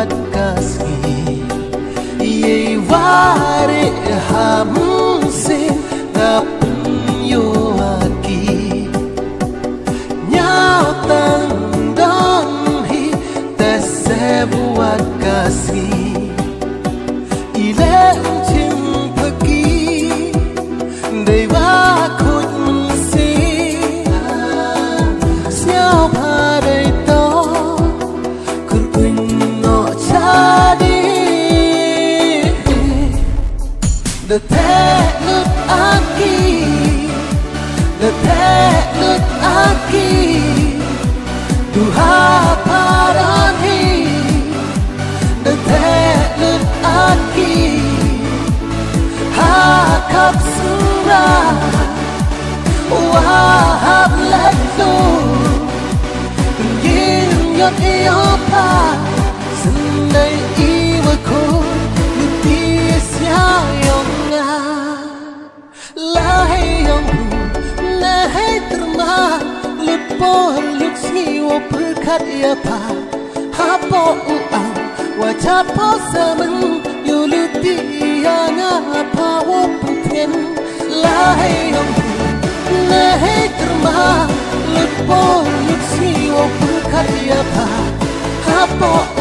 buat kasih ye ware hamse tapyo aki nyao tang dong hi tase buat kasih ile chim pagi dei wa khut si siao pha dei to kun kun no cha di the look aki the look aki tu ha parani the look aki ha kap sura wa hab let go yin yot yo pa sunday iwa ko luti sia yong nga la hey yong na hey terma lut po lut si wo phư khat ya pa ha po u ang wa cha po sa men yu luti ya nga pa wo pu thien la hey yong na hey terma lut po lut si wo phư khat ya pa ha po